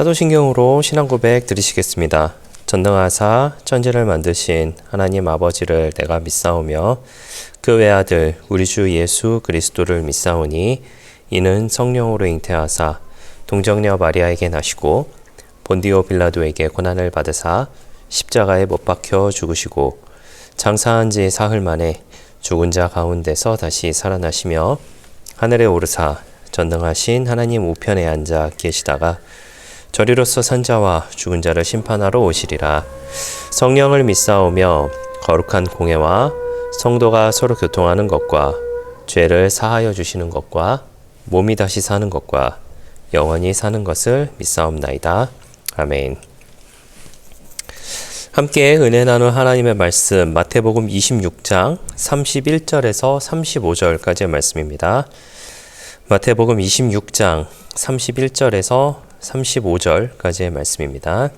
사도신경으로 신앙고백 드리시겠습니다. 전능하사 천지를 만드신 하나님 아버지를 내가 믿사오며 그 외아들 우리 주 예수 그리스도를 믿사오니 이는 성령으로 잉태하사 동정녀 마리아에게 나시고 본디오 빌라도에게 고난을 받으사 십자가에 못 박혀 죽으시고 장사한 지 사흘 만에 죽은 자 가운데서 다시 살아나시며 하늘에 오르사 전능하신 하나님 우편에 앉아 계시다가 저리로서 산 자와 죽은 자를 심판하러 오시리라. 성령을 믿사오며 거룩한 공회와 성도가 서로 교통하는 것과 죄를 사하여 주시는 것과 몸이 다시 사는 것과 영원히 사는 것을 믿사옵나이다. 아멘. 함께 은혜 나눌 하나님의 말씀 마태복음 26장 31절에서 35절까지의 말씀입니다. 마태복음 26장 31절에서 35절까지의 말씀입니다.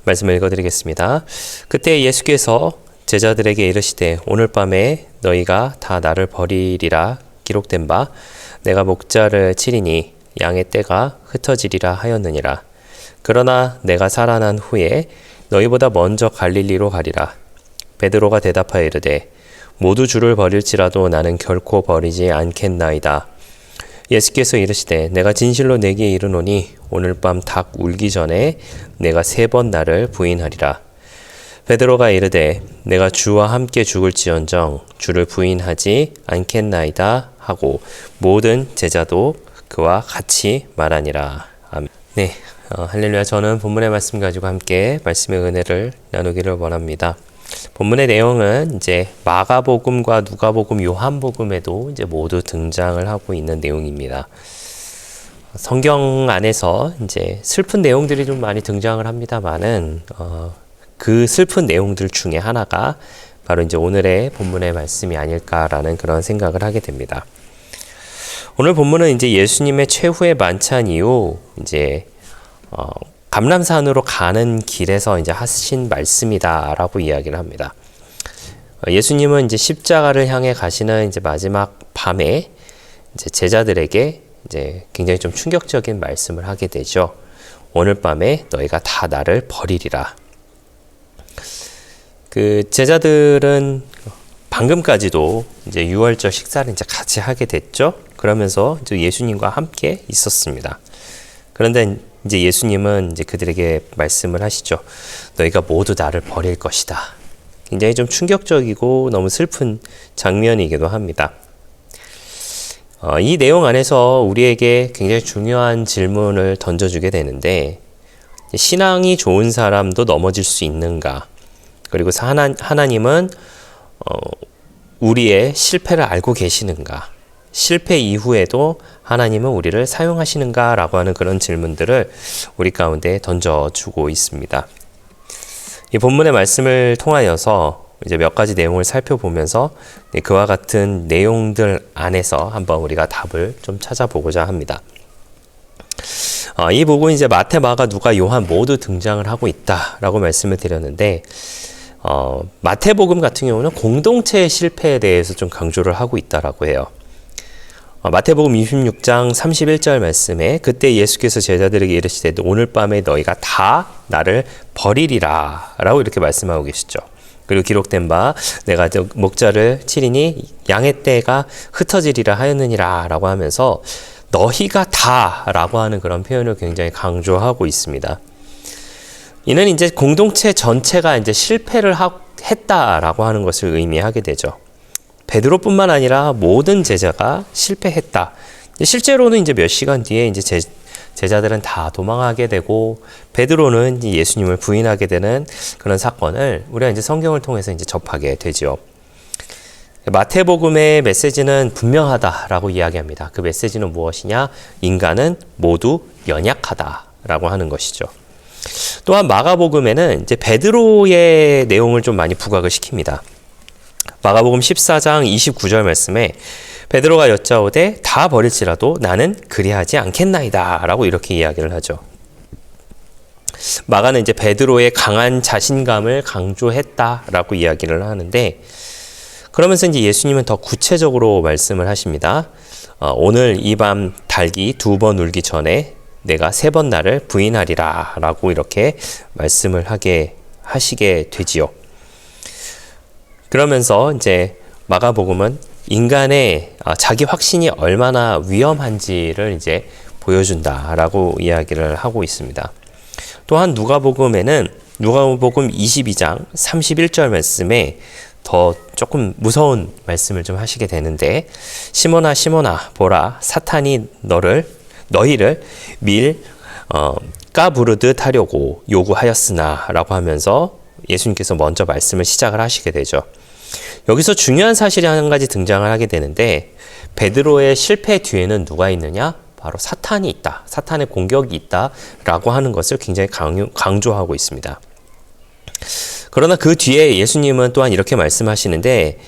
말씀을 읽어드리겠습니다. 그때 예수께서 제자들에게 이르시되 오늘 밤에 너희가 다 나를 버리리라 기록된 바 내가 목자를 치리니 양의 떼가 흩어지리라 하였느니라. 그러나 내가 살아난 후에 너희보다 먼저 갈릴리로 가리라. 베드로가 대답하여 이르되 모두 주를 버릴지라도 나는 결코 버리지 않겠나이다. 예수께서 이르시되 내가 진실로 내게 이르노니 오늘 밤 닭 울기 전에 내가 3번 나를 부인하리라. 베드로가 이르되 내가 주와 함께 죽을지언정 주를 부인하지 않겠나이다 하고 모든 제자도 그와 같이 말하니라. 아멘. 네, 할렐루야. 저는 본문의 말씀 가지고 함께 말씀의 은혜를 나누기를 원합니다. 본문의 내용은 이제 마가복음과 누가복음, 요한복음에도 이제 모두 등장을 하고 있는 내용입니다. 성경 안에서 이제 슬픈 내용들이 좀 많이 등장을 합니다만은 그 슬픈 내용들 중에 하나가 바로 이제 오늘의 본문의 말씀이 아닐까라는 그런 생각을 하게 됩니다. 오늘 본문은 이제 예수님의 최후의 만찬 이후 이제 감람산으로 가는 길에서 이제 하신 말씀이다라고 이야기를 합니다. 예수님은 이제 십자가를 향해 가시는 이제 마지막 밤에 이제 제자들에게 이제 굉장히 좀 충격적인 말씀을 하게 되죠. 오늘 밤에 너희가 다 나를 버리리라. 그 제자들은 방금까지도 이제 유월절 식사를 이제 같이 하게 됐죠. 그러면서 이제 예수님과 함께 있었습니다. 그런데 이제 예수님은 이제 그들에게 말씀을 하시죠. 너희가 모두 나를 버릴 것이다. 굉장히 좀 충격적이고 너무 슬픈 장면이기도 합니다. 이 내용 안에서 우리에게 굉장히 중요한 질문을 던져주게 되는데 신앙이 좋은 사람도 넘어질 수 있는가? 그리고 하나님은 우리의 실패를 알고 계시는가? 실패 이후에도 하나님은 우리를 사용하시는가? 라고 하는 그런 질문들을 우리 가운데 던져주고 있습니다. 이 본문의 말씀을 통하여서 이제 몇 가지 내용을 살펴보면서 그와 같은 내용들 안에서 한번 우리가 답을 좀 찾아보고자 합니다. 이 부분 이제 마태, 마가, 누가, 요한 모두 등장을 하고 있다라고 말씀을 드렸는데 마태복음 같은 경우는 공동체의 실패에 대해서 좀 강조를 하고 있다라고 해요. 마태복음 26장 31절 말씀에 그때 예수께서 제자들에게 이르시되 오늘 밤에 너희가 다 나를 버리리라 라고 이렇게 말씀하고 계시죠. 그리고 기록된 바 내가 목자를 치리니 양의 떼가 흩어지리라 하였느니라 라고 하면서 너희가 다 라고 하는 그런 표현을 굉장히 강조하고 있습니다. 이는 이제 공동체 전체가 이제 실패를 했다라고 하는 것을 의미하게 되죠. 베드로뿐만 아니라 모든 제자가 실패했다. 실제로는 이제 몇 시간 뒤에 이제 제자들은 다 도망하게 되고 베드로는 예수님을 부인하게 되는 그런 사건을 우리가 이제 성경을 통해서 이제 접하게 되죠. 마태복음의 메시지는 분명하다라고 이야기합니다. 그 메시지는 무엇이냐? 인간은 모두 연약하다라고 하는 것이죠. 또한 마가복음에는 이제 베드로의 내용을 좀 많이 부각을 시킵니다. 마가복음 14장 29절 말씀에 베드로가 여짜오되 다 버릴지라도 나는 그리하지 않겠나이다 라고 이렇게 이야기를 하죠. 마가는 이제 베드로의 강한 자신감을 강조했다라고 이야기를 하는데 그러면서 이제 예수님은 더 구체적으로 말씀을 하십니다. 오늘 이 밤 닭이 2번 울기 전에 내가 3번 나를 부인하리라 라고 이렇게 말씀을 하시게 되지요. 그러면서 이제 마가복음은 인간의 자기 확신이 얼마나 위험한지를 이제 보여준다라고 이야기를 하고 있습니다. 또한 누가복음에는 누가복음 22장 31절 말씀에 더 조금 무서운 말씀을 좀 하시게 되는데, 시몬아 시몬아 보라 사탄이 너희를 까부르듯 하려고 요구하였으나 라고 하면서 예수님께서 먼저 말씀을 시작을 하시게 되죠. 여기서 중요한 사실이 한 가지 등장을 하게 되는데, 베드로의 실패 뒤에는 누가 있느냐? 바로 사탄이 있다. 사탄의 공격이 있다라고 하는 것을 굉장히 강조하고 있습니다. 그러나 그 뒤에 예수님은 또한 이렇게 말씀하시는데,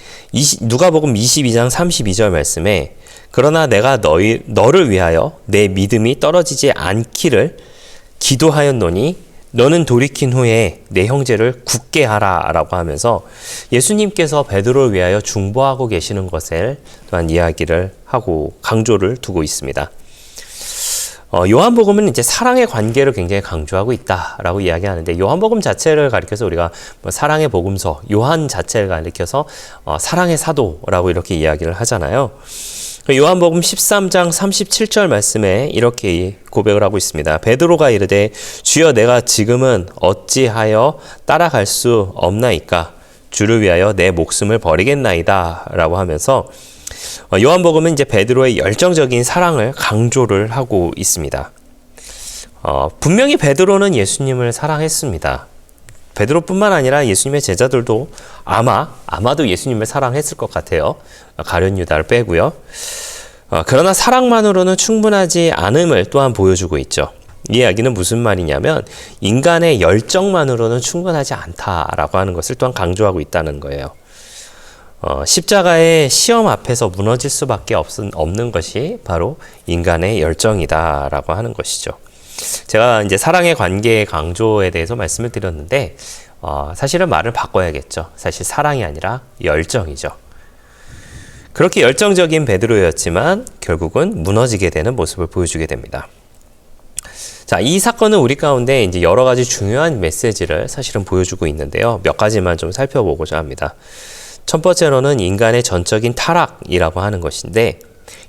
누가복음 22장 32절 말씀에 그러나 내가 너를 위하여 내 믿음이 떨어지지 않기를 기도하였노니 너는 돌이킨 후에 내 형제를 굳게 하라 라고 하면서 예수님께서 베드로를 위하여 중보하고 계시는 것을 또한 이야기를 하고 강조를 두고 있습니다. 요한복음은 이제 사랑의 관계를 굉장히 강조하고 있다라고 이야기하는데, 요한복음 자체를 가리켜서 우리가 사랑의 복음서, 요한 자체를 가리켜서 사랑의 사도라고 이렇게 이야기를 하잖아요. 요한복음 13장 37절 말씀에 이렇게 고백을 하고 있습니다. 베드로가 이르되 주여 내가 지금은 어찌하여 따라갈 수 없나이까? 주를 위하여 내 목숨을 버리겠나이다 라고 하면서 요한복음은 이제 베드로의 열정적인 사랑을 강조를 하고 있습니다. 분명히 베드로는 예수님을 사랑했습니다. 베드로뿐만 아니라 예수님의 제자들도 아마도 예수님을 사랑했을 것 같아요. 가룟 유다를 빼고요. 그러나 사랑만으로는 충분하지 않음을 또한 보여주고 있죠. 이 이야기는 무슨 말이냐면 인간의 열정만으로는 충분하지 않다라고 하는 것을 또한 강조하고 있다는 거예요. 십자가의 시험 앞에서 무너질 수밖에 없는 것이 바로 인간의 열정이다라고 하는 것이죠. 제가 이제 사랑의 관계의 강조에 대해서 말씀을 드렸는데, 사실은 말을 바꿔야겠죠. 사실 사랑이 아니라 열정이죠. 그렇게 열정적인 베드로였지만 결국은 무너지게 되는 모습을 보여주게 됩니다. 자, 이 사건은 우리 가운데 이제 여러 가지 중요한 메시지를 사실은 보여주고 있는데요. 몇 가지만 좀 살펴보고자 합니다. 첫 번째로는 인간의 전적인 타락이라고 하는 것인데,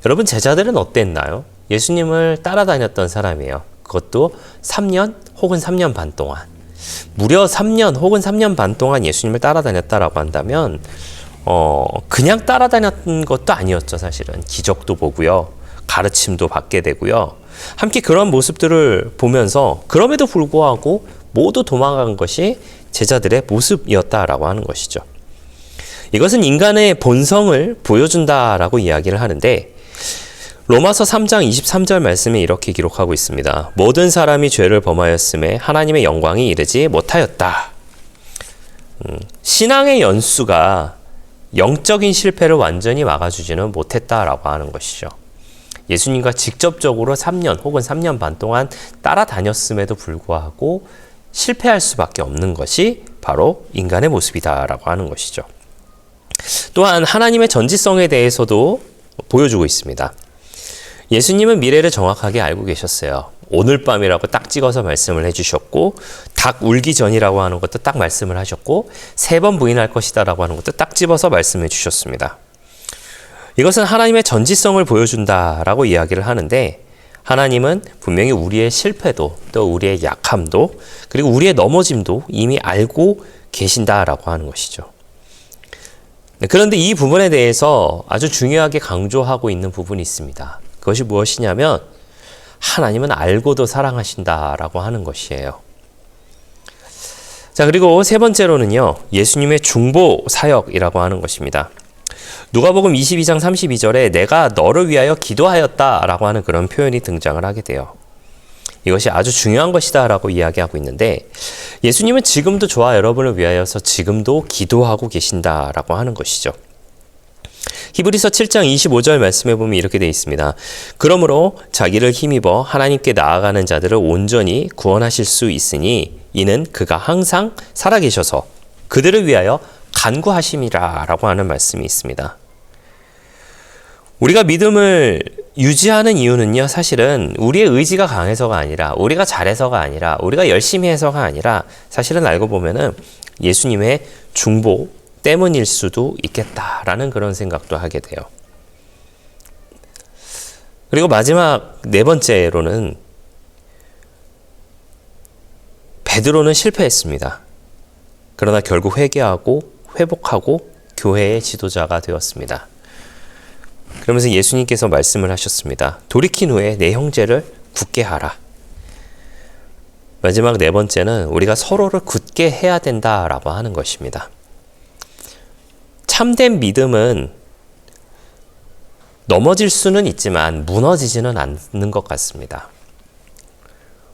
여러분 제자들은 어땠나요? 예수님을 따라다녔던 사람이에요. 그것도 3년 혹은 3년 반 동안. 무려 3년 혹은 3년 반 동안 예수님을 따라다녔다라고 한다면 그냥 따라다녔던 것도 아니었죠. 사실은 기적도 보고요. 가르침도 받게 되고요. 함께 그런 모습들을 보면서 그럼에도 불구하고 모두 도망간 것이 제자들의 모습이었다라고 하는 것이죠. 이것은 인간의 본성을 보여준다라고 이야기를 하는데, 로마서 3장 23절 말씀에 이렇게 기록하고 있습니다. 모든 사람이 죄를 범하였음에 하나님의 영광이 이르지 못하였다. 신앙의 연수가 영적인 실패를 완전히 막아주지는 못했다라고 하는 것이죠. 예수님과 직접적으로 3년 혹은 3년 반 동안 따라다녔음에도 불구하고 실패할 수밖에 없는 것이 바로 인간의 모습이다라고 하는 것이죠. 또한 하나님의 전지성에 대해서도 보여주고 있습니다. 예수님은 미래를 정확하게 알고 계셨어요. 오늘 밤이라고 딱 찍어서 말씀을 해주셨고, 닭 울기 전이라고 하는 것도 딱 말씀을 하셨고, 3번 부인할 것이다 라고 하는 것도 딱 집어서 말씀해 주셨습니다. 이것은 하나님의 전지성을 보여준다라고 이야기를 하는데, 하나님은 분명히 우리의 실패도, 또 우리의 약함도, 그리고 우리의 넘어짐도 이미 알고 계신다라고 하는 것이죠. 그런데 이 부분에 대해서 아주 중요하게 강조하고 있는 부분이 있습니다. 그것이 무엇이냐면 하나님은 알고도 사랑하신다라고 하는 것이에요. 자, 그리고 세 번째로는요, 예수님의 중보 사역이라고 하는 것입니다. 누가복음 22장 32절에 내가 너를 위하여 기도하였다라고 하는 그런 표현이 등장을 하게 돼요. 이것이 아주 중요한 것이다라고 이야기하고 있는데, 예수님은 지금도 저와 여러분을 위하여서 지금도 기도하고 계신다라고 하는 것이죠. 히브리서 7장 25절 말씀에 보면 이렇게 되어 있습니다. 그러므로 자기를 힘입어 하나님께 나아가는 자들을 온전히 구원하실 수 있으니 이는 그가 항상 살아계셔서 그들을 위하여 간구하심이라고 하는 말씀이 있습니다. 우리가 믿음을 유지하는 이유는요, 사실은 우리의 의지가 강해서가 아니라, 우리가 잘해서가 아니라, 우리가 열심히 해서가 아니라, 사실은 알고 보면은 예수님의 중보 때문일 수도 있겠다라는 그런 생각도 하게 돼요. 그리고 마지막 네 번째로는 베드로는 실패했습니다. 그러나 결국 회개하고 회복하고 교회의 지도자가 되었습니다. 그러면서 예수님께서 말씀을 하셨습니다. 돌이킨 후에 내 형제를 굳게 하라. 마지막 네 번째는 우리가 서로를 굳게 해야 된다라고 하는 것입니다. 참된 믿음은 넘어질 수는 있지만 무너지지는 않는 것 같습니다.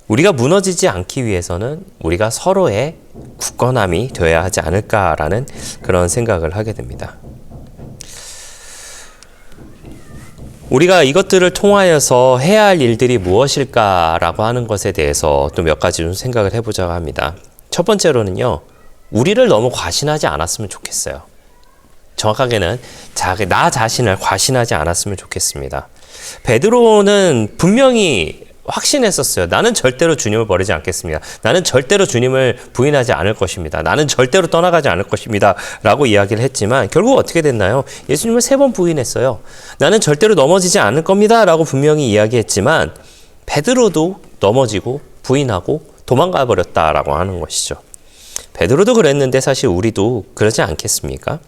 우리가 무너지지 않기 위해서는 우리가 서로의 굳건함이 되어야 하지 않을까라는 그런 생각을 하게 됩니다. 우리가 이것들을 통하여서 해야 할 일들이 무엇일까라고 하는 것에 대해서 또 몇 가지 좀 생각을 해보자고 합니다. 첫 번째로는요, 우리를 너무 과신하지 않았으면 좋겠어요. 정확하게는 나 자신을 과신하지 않았으면 좋겠습니다. 베드로는 분명히 확신했었어요. 나는 절대로 주님을 버리지 않겠습니다. 나는 절대로 주님을 부인하지 않을 것입니다. 나는 절대로 떠나가지 않을 것입니다. 라고 이야기를 했지만 결국 어떻게 됐나요? 예수님을 3번 부인했어요. 나는 절대로 넘어지지 않을 겁니다. 라고 분명히 이야기했지만 베드로도 넘어지고 부인하고 도망가 버렸다라고 하는 것이죠. 베드로도 그랬는데 사실 우리도 그러지 않겠습니까?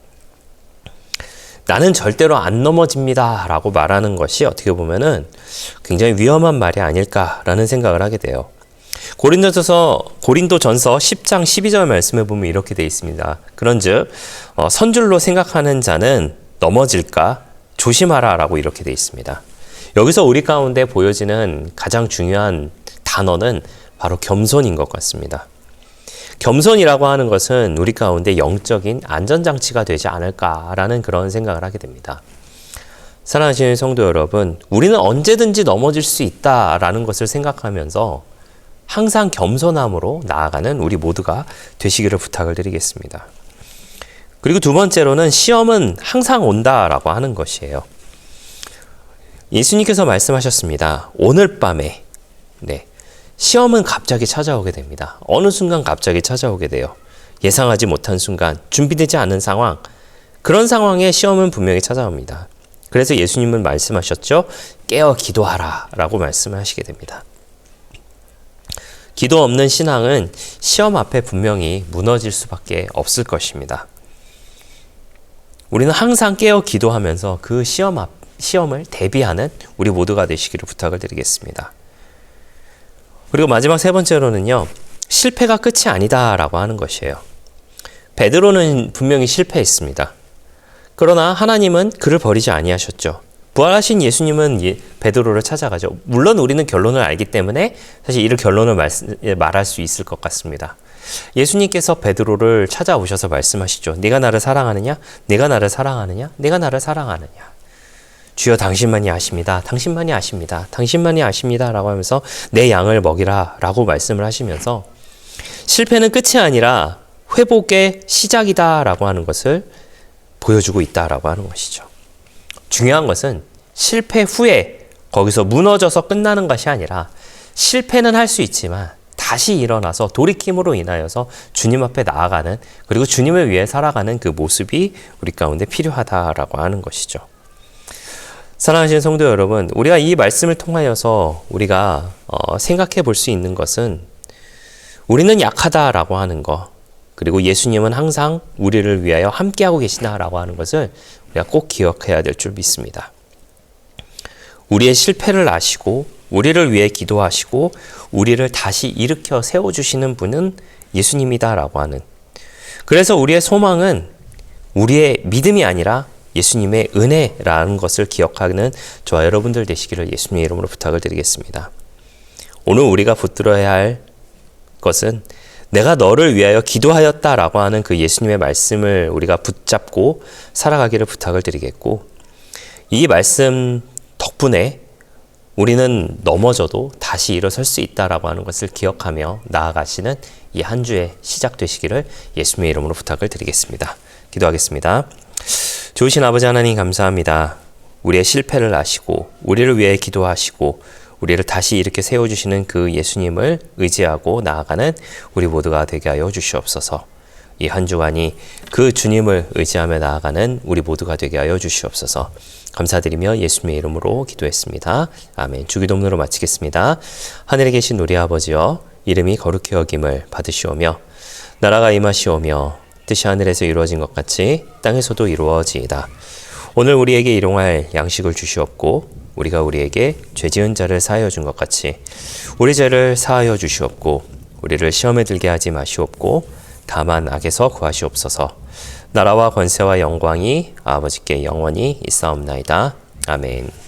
나는 절대로 안 넘어집니다 라고 말하는 것이 어떻게 보면은 굉장히 위험한 말이 아닐까라는 생각을 하게 돼요. 고린도전서 10장 12절 말씀에 보면 이렇게 되어 있습니다. 그런즉 선줄로 생각하는 자는 넘어질까 조심하라 라고 이렇게 되어 있습니다. 여기서 우리 가운데 보여지는 가장 중요한 단어는 바로 겸손인 것 같습니다. 겸손이라고 하는 것은 우리 가운데 영적인 안전장치가 되지 않을까라는 그런 생각을 하게 됩니다. 사랑하시는 성도 여러분, 우리는 언제든지 넘어질 수 있다라는 것을 생각하면서 항상 겸손함으로 나아가는 우리 모두가 되시기를 부탁을 드리겠습니다. 그리고 두 번째로는 시험은 항상 온다라고 하는 것이에요. 예수님께서 말씀하셨습니다. 오늘 밤에 시험은 갑자기 찾아오게 됩니다. 어느 순간 갑자기 찾아오게 돼요. 예상하지 못한 순간, 준비되지 않은 상황, 그런 상황에 시험은 분명히 찾아옵니다. 그래서 예수님은 말씀하셨죠. 깨어 기도하라 라고 말씀을 하시게 됩니다. 기도 없는 신앙은 시험 앞에 분명히 무너질 수밖에 없을 것입니다. 우리는 항상 깨어 기도하면서 그 시험을 대비하는 우리 모두가 되시기를 부탁을 드리겠습니다. 그리고 마지막 세 번째로는요, 실패가 끝이 아니다라고 하는 것이에요. 베드로는 분명히 실패했습니다. 그러나 하나님은 그를 버리지 아니하셨죠. 부활하신 예수님은 베드로를 찾아가죠. 물론 우리는 결론을 알기 때문에 사실 이를 결론을 말할 수 있을 것 같습니다. 예수님께서 베드로를 찾아오셔서 말씀하시죠. 네가 나를 사랑하느냐? 네가 나를 사랑하느냐? 네가 나를 사랑하느냐? 주여 당신만이 아십니다. 당신만이 아십니다. 당신만이 아십니다. 라고 하면서 내 양을 먹이라 라고 말씀을 하시면서 실패는 끝이 아니라 회복의 시작이다 라고 하는 것을 보여주고 있다라고 하는 것이죠. 중요한 것은 실패 후에 거기서 무너져서 끝나는 것이 아니라 실패는 할 수 있지만 다시 일어나서 돌이킴으로 인하여서 주님 앞에 나아가는, 그리고 주님을 위해 살아가는 그 모습이 우리 가운데 필요하다라고 하는 것이죠. 사랑하시는 성도 여러분, 우리가 이 말씀을 통하여서 우리가 생각해 볼 수 있는 것은 우리는 약하다라고 하는 것, 그리고 예수님은 항상 우리를 위하여 함께하고 계시다라고 하는 것을 우리가 꼭 기억해야 될 줄 믿습니다. 우리의 실패를 아시고 우리를 위해 기도하시고 우리를 다시 일으켜 세워주시는 분은 예수님이다라고 하는, 그래서 우리의 소망은 우리의 믿음이 아니라 예수님의 은혜라는 것을 기억하는 저와 여러분들 되시기를 예수님의 이름으로 부탁을 드리겠습니다. 오늘 우리가 붙들어야 할 것은 내가 너를 위하여 기도하였다라고 하는 그 예수님의 말씀을 우리가 붙잡고 살아가기를 부탁을 드리겠고, 이 말씀 덕분에 우리는 넘어져도 다시 일어설 수 있다라고 하는 것을 기억하며 나아가시는 이 한 주의 시작 되시기를 예수님의 이름으로 부탁을 드리겠습니다. 기도하겠습니다. 좋으신 아버지 하나님 감사합니다. 우리의 실패를 아시고 우리를 위해 기도하시고 우리를 다시 이렇게 세워주시는 그 예수님을 의지하고 나아가는 우리 모두가 되게 하여 주시옵소서. 이 한 주간이 그 주님을 의지하며 나아가는 우리 모두가 되게 하여 주시옵소서. 감사드리며 예수님의 이름으로 기도했습니다. 아멘. 주기도문으로 마치겠습니다. 하늘에 계신 우리 아버지여, 이름이 거룩히 여김을 받으시오며 나라가 임하시오며 뜻이 하늘에서 이루어진 것 같이 땅에서도 이루어지이다. 오늘 우리에게 일용할 양식을 주시옵고 우리가 우리에게 죄 지은 자를 사하여 준 것 같이 우리 죄를 사하여 주시옵고 우리를 시험에 들게 하지 마시옵고 다만 악에서 구하시옵소서. 나라와 권세와 영광이 아버지께 영원히 있사옵나이다. 아멘.